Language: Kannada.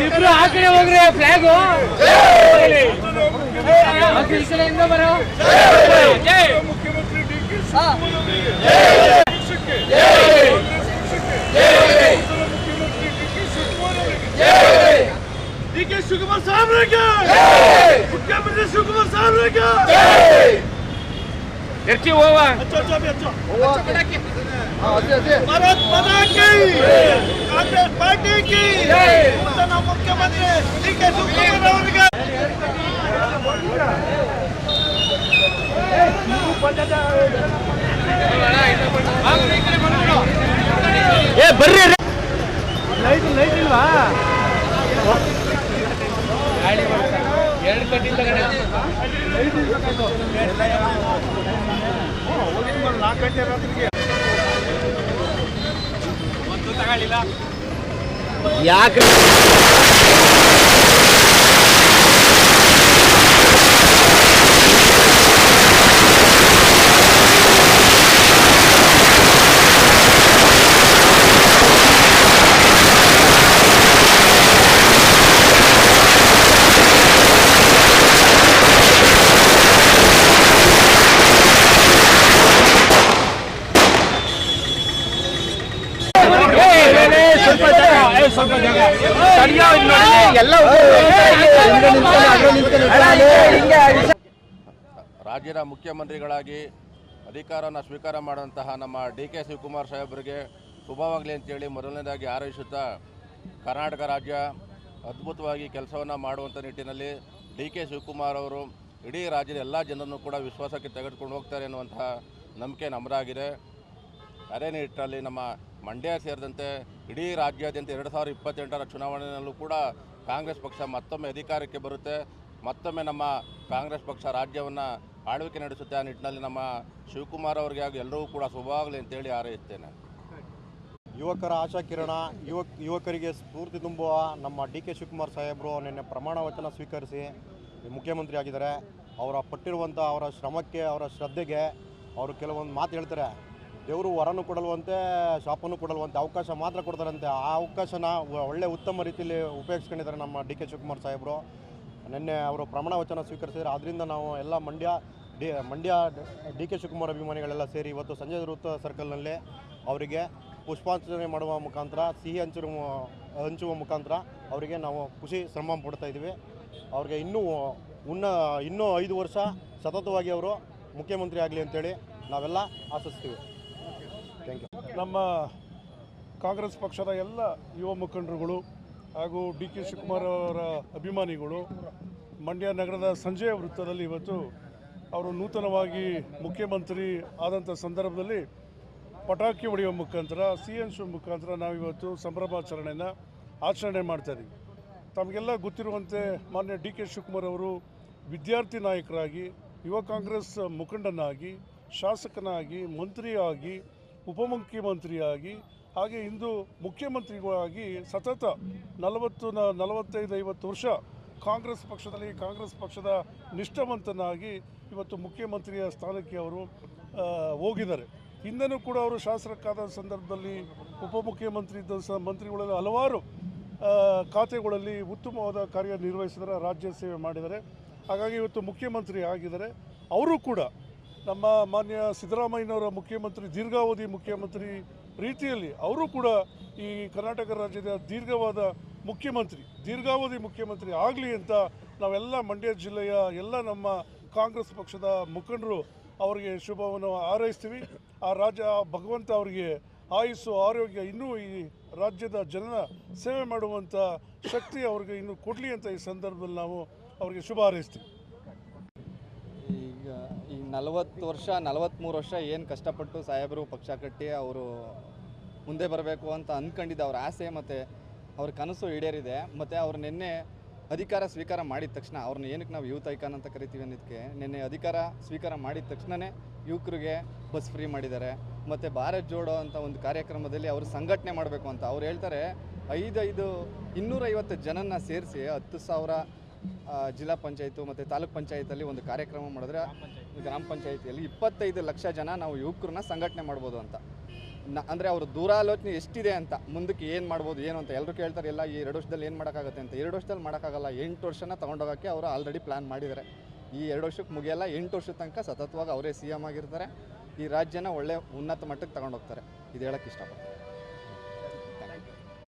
ಇಬ್ರು ಆ ಕಡೆ ಹೋಗ್ರಿ ಫ್ಲಾಗು ಈ ಕಡೆಯಿಂದ ಬರೋ ಮುಖ್ಯಮಂತ್ರಿ ಡಿ ಕೆ ಶಿವಕುಮಾರ್ ಸಾಹೇಬ್ರಿಗೆ ಮುಖ್ಯಮಂತ್ರಿ ಶಿವಕುಮಾರ್ ಸಾಹೇಬ್ರಿಗೆ ಎರ್ಚಿ ಹೋವ भारत माता की कांग्रेस पार्टी की नूतन मुख्यमंत्री डी के शिवकुमार ಅವರಿಗೆ ಬರ್ರಿ ಲೈಟ್ ಇಲ್ವಾ ಎರಡು ಕಟ್ಟಿಂದ ಯಾಕೆ ರಾಜ್ಯದ ಮುಖ್ಯಮಂತ್ರಿಗಳಾಗಿ ಅಧಿಕಾರವನ್ನು ಸ್ವೀಕಾರ ಮಾಡಿದಂತಹ ನಮ್ಮ ಡಿ ಕೆ ಶಿವಕುಮಾರ್ ಸಾಹೇಬರಿಗೆ ಶುಭವಾಗಲಿ ಅಂತೇಳಿ ಮೊದಲನೇದಾಗಿ ಹಾರೈಸುತ್ತಾ ಕರ್ನಾಟಕ ರಾಜ್ಯ ಅದ್ಭುತವಾಗಿ ಕೆಲಸವನ್ನು ಮಾಡುವಂಥ ನಿಟ್ಟಿನಲ್ಲಿ ಡಿ ಕೆ ಶಿವಕುಮಾರ್ ಅವರು ಇಡೀ ರಾಜ್ಯದ ಎಲ್ಲ ಜನರನ್ನು ಕೂಡ ವಿಶ್ವಾಸಕ್ಕೆ ತೆಗೆದುಕೊಂಡು ಹೋಗ್ತಾರೆ ಎನ್ನುವಂತಹ ನಂಬಿಕೆ ನಮ್ಮದಾಗಿದೆ. ಅದೇ ನಿಟ್ಟಿನಲ್ಲಿ ನಮ್ಮ ಮಂಡ್ಯ ಸೇರಿದಂತೆ ಇಡೀ ರಾಜ್ಯಾದ್ಯಂತ 2028ರ ಚುನಾವಣೆಯಲ್ಲೂ ಕೂಡ ಕಾಂಗ್ರೆಸ್ ಪಕ್ಷ ಮತ್ತೊಮ್ಮೆ ಅಧಿಕಾರಕ್ಕೆ ಬರುತ್ತೆ, ಮತ್ತೊಮ್ಮೆ ನಮ್ಮ ಕಾಂಗ್ರೆಸ್ ಪಕ್ಷ ರಾಜ್ಯವನ್ನು ಆಳ್ವಿಕೆ ನಡೆಸುತ್ತೆ. ಆ ನಿಟ್ಟಿನಲ್ಲಿ ನಮ್ಮ ಶಿವಕುಮಾರ್ ಅವರಿಗೆ ಹಾಗೂ ಎಲ್ಲರೂ ಕೂಡ ಶುಭವಾಗಲಿ ಅಂತೇಳಿ ಹಾರೈಸುತ್ತೇನೆ. ಯುವಕರ ಆಶಾಕಿರಣ ಯುವಕರಿಗೆ ಸ್ಫೂರ್ತಿ ತುಂಬುವ ನಮ್ಮ ಡಿ ಕೆ ಶಿವಕುಮಾರ್ ಸಾಹೇಬರು ನಿನ್ನೆ ಪ್ರಮಾಣ ವಚನ ಸ್ವೀಕರಿಸಿ ಮುಖ್ಯಮಂತ್ರಿ ಆಗಿದ್ದಾರೆ. ಅವರ ಪಟ್ಟಿರುವಂಥ ಅವರ ಶ್ರಮಕ್ಕೆ ಅವರ ಶ್ರದ್ಧೆಗೆ ಅವರು ಕೆಲವೊಂದು ಮಾತು ಹೇಳ್ತಾರೆ. ದೇವರು ವರನೂ ಕೊಡಲ್ವಂತೆ ಶಾಪನೂ ಕೊಡಲ್ವಂತೆ, ಅವಕಾಶ ಮಾತ್ರ ಕೊಡ್ತಾರಂತೆ. ಆ ಅವಕಾಶನ ಒಳ್ಳೆ ಉತ್ತಮ ರೀತಿಯಲ್ಲಿ ಉಪಯೋಗಿಸ್ಕೊಂಡಿದ್ದಾರೆ ನಮ್ಮ ಡಿ ಕೆ ಶಿವಕುಮಾರ್ ಸಾಹೇಬರು. ನಿನ್ನೆ ಅವರು ಪ್ರಮಾಣ ವಚನ ಸ್ವೀಕರಿಸಿದ್ದಾರೆ. ಆದ್ದರಿಂದ ನಾವು ಎಲ್ಲ ಮಂಡ್ಯ ಡಿ ಕೆ ಶಿವಕುಮಾರ್ ಅಭಿಮಾನಿಗಳೆಲ್ಲ ಸೇರಿ ಇವತ್ತು ಸಂಜೆ ವೃತ್ತ ಸರ್ಕಲ್ನಲ್ಲಿ ಅವರಿಗೆ ಪುಷ್ಪಾರ್ಚನೆ ಮಾಡುವ ಮುಖಾಂತರ ಸಿಹಿ ಹಂಚುವ ಮುಖಾಂತರ ಅವರಿಗೆ ನಾವು ಖುಷಿ ಸಂಭ್ರಮ ಪಡ್ತಾ ಇದ್ದೀವಿ. ಅವ್ರಿಗೆ ಇನ್ನೂ 5 ವರ್ಷ ಸತತವಾಗಿ ಅವರು ಮುಖ್ಯಮಂತ್ರಿ ಆಗಲಿ ಅಂತೇಳಿ ನಾವೆಲ್ಲ ಆಶಿಸ್ತೀವಿ. Thank you. ನಮ್ಮ ಕಾಂಗ್ರೆಸ್ ಪಕ್ಷದ ಎಲ್ಲ ಯುವ ಮುಖಂಡರುಗಳು ಹಾಗೂ ಡಿ ಕೆ ಶಿವಕುಮಾರ್ ಅವರ ಅಭಿಮಾನಿಗಳು ಮಂಡ್ಯ ನಗರದ ಸಂಜೆಯ ವೃತ್ತದಲ್ಲಿ ಇವತ್ತು ಅವರು ನೂತನವಾಗಿ ಮುಖ್ಯಮಂತ್ರಿ ಆದಂಥ ಸಂದರ್ಭದಲ್ಲಿ ಪಟಾಕಿ ಹೊಡೆಯುವ ಮುಖಾಂತರ ಸಿಹಿ ಹಂಚುವ ಮುಖಾಂತರ ನಾವಿವತ್ತು ಸಂಭ್ರಮಾಚರಣೆಯನ್ನು ಆಚರಣೆ ಮಾಡ್ತಾಯಿದ್ದೀವಿ. ತಮಗೆಲ್ಲ ಗೊತ್ತಿರುವಂತೆ ಮಾನ್ಯ ಡಿ ಕೆ ಶಿವಕುಮಾರ್ ಅವರು ವಿದ್ಯಾರ್ಥಿ ನಾಯಕರಾಗಿ, ಯುವ ಕಾಂಗ್ರೆಸ್ ಮುಖಂಡನಾಗಿ, ಶಾಸಕನಾಗಿ, ಮಂತ್ರಿಯಾಗಿ, ಉಪಮುಖ್ಯಮಂತ್ರಿಯಾಗಿ, ಹಾಗೆ ಇಂದು ಮುಖ್ಯಮಂತ್ರಿಗಳಾಗಿ ಸತತ 45-50 ವರ್ಷ ಕಾಂಗ್ರೆಸ್ ಪಕ್ಷದ ನಿಷ್ಠಾವಂತನಾಗಿ ಇವತ್ತು ಮುಖ್ಯಮಂತ್ರಿಯ ಸ್ಥಾನಕ್ಕೆ ಅವರು ಹೋಗಿದ್ದಾರೆ. ಹಿಂದೆನೂ ಕೂಡ ಅವರು ಶಾಸಕರಾದ ಸಂದರ್ಭದಲ್ಲಿ ಉಪಮುಖ್ಯಮಂತ್ರಿ ಇದ್ದ ಮಂತ್ರಿಗಳಲ್ಲಿ ಹಲವಾರು ಖಾತೆಗಳಲ್ಲಿ ಉತ್ತಮವಾದ ಕಾರ್ಯನಿರ್ವಹಿಸಿದರೆ, ರಾಜ್ಯ ಸೇವೆ ಮಾಡಿದ್ದಾರೆ. ಹಾಗಾಗಿ ಇವತ್ತು ಮುಖ್ಯಮಂತ್ರಿ ಆಗಿದ್ದಾರೆ. ಅವರು ಕೂಡ ನಮ್ಮ ಮಾನ್ಯ ಸಿದ್ದರಾಮಯ್ಯನವರ ದೀರ್ಘಾವಧಿ ಮುಖ್ಯಮಂತ್ರಿ ರೀತಿಯಲ್ಲಿ ಅವರು ಕೂಡ ಈ ಕರ್ನಾಟಕ ರಾಜ್ಯದ ದೀರ್ಘಾವಧಿ ಮುಖ್ಯಮಂತ್ರಿ ಆಗಲಿ ಅಂತ ನಾವೆಲ್ಲ ಮಂಡ್ಯ ಜಿಲ್ಲೆಯ ಎಲ್ಲ ನಮ್ಮ ಕಾಂಗ್ರೆಸ್ ಪಕ್ಷದ ಮುಖಂಡರು ಅವರಿಗೆ ಶುಭವನ್ನು ಹಾರೈಸ್ತೀವಿ. ಆ ಭಗವಂತ ಅವರಿಗೆ ಆಯುಸ್ಸು, ಆರೋಗ್ಯ, ಇನ್ನೂ ಈ ರಾಜ್ಯದ ಜನರ ಸೇವೆ ಮಾಡುವಂಥ ಶಕ್ತಿ ಅವ್ರಿಗೆ ಇನ್ನೂ ಕೊಡಲಿ ಅಂತ ಈ ಸಂದರ್ಭದಲ್ಲಿ ನಾವು ಅವರಿಗೆ ಶುಭ ಹಾರೈಸ್ತೀವಿ. ಈಗ ಈ 43 ವರ್ಷ ಏನು ಕಷ್ಟಪಟ್ಟು ಸಾಹೇಬರು ಪಕ್ಷ ಕಟ್ಟಿ ಅವರು ಮುಂದೆ ಬರಬೇಕು ಅಂತ ಅಂದ್ಕೊಂಡಿದ್ದ ಅವ್ರ ಆಸೆ ಮತ್ತು ಅವ್ರ ಕನಸು ಈಡೇರಿದೆ. ಮತ್ತು ಅವ್ರು ನಿನ್ನೆ ಅಧಿಕಾರ ಸ್ವೀಕಾರ ಮಾಡಿದ ತಕ್ಷಣ ಅವ್ರನ್ನ ಏನಕ್ಕೆ ನಾವು ಯೂತ್ ಐಕಾನ್ ಅಂತ ಕರಿತೀವಿ ಅನ್ನೋದಕ್ಕೆ, ನಿನ್ನೆ ಅಧಿಕಾರ ಸ್ವೀಕಾರ ಮಾಡಿದ ತಕ್ಷಣವೇ ಯುವಕರಿಗೆ ಬಸ್ ಫ್ರೀ ಮಾಡಿದ್ದಾರೆ. ಮತ್ತು ಭಾರತ್ ಜೋಡೋ ಅಂತ ಒಂದು ಕಾರ್ಯಕ್ರಮದಲ್ಲಿ ಅವರು ಸಂಘಟನೆ ಮಾಡಬೇಕು ಅಂತ ಅವ್ರು ಹೇಳ್ತಾರೆ. 250 ಜನನ ಸೇರಿಸಿ 10,000 ಜಿಲ್ಲಾ ಪಂಚಾಯತು ಮತ್ತು ತಾಲೂಕ್ ಪಂಚಾಯತಲ್ಲಿ ಒಂದು ಕಾರ್ಯಕ್ರಮ ಮಾಡಿದ್ರೆ ಗ್ರಾಮ ಪಂಚಾಯತಿಯಲ್ಲಿ 25 ಲಕ್ಷ ಜನ ನಾವು ಯುವಕರನ್ನ ಸಂಘಟನೆ ಮಾಡ್ಬೋದು ಅಂತ. ಅಂದರೆ ಅವ್ರ ದೂರಾಲೋಚನೆ ಎಷ್ಟಿದೆ ಅಂತ, ಮುಂದಕ್ಕೆ ಏನು ಮಾಡ್ಬೋದು ಏನು ಅಂತ ಎಲ್ಲರೂ ಕೇಳ್ತಾರೆ. ಎಲ್ಲ ಈ 2 ವರ್ಷದಲ್ಲಿ ಏನು ಮಾಡೋಕ್ಕಾಗುತ್ತೆ ಅಂತ. 2 ವರ್ಷದಲ್ಲಿ ಮಾಡೋಕ್ಕಾಗಲ್ಲ. 8 ವರ್ಷನ ತೊಗೊಂಡೋಗೋಕ್ಕೆ ಅವರು ಆಲ್ರೆಡಿ ಪ್ಲ್ಯಾನ್ ಮಾಡಿದ್ದಾರೆ. ಈ 2 ವರ್ಷಕ್ಕೆ ಮುಗಿಯಲ್ಲ, 8 ವರ್ಷದ ತನಕ ಸತತವಾಗಿ ಅವರೇ CM ಆಗಿರ್ತಾರೆ. ಈ ರಾಜ್ಯನ ಒಳ್ಳೆ ಉನ್ನತ ಮಟ್ಟಕ್ಕೆ ತಗೊಂಡೋಗ್ತಾರೆ. ಇದು ಹೇಳೋಕ್ಕೆ ಇಷ್ಟಪಡ್ತೀನಿ.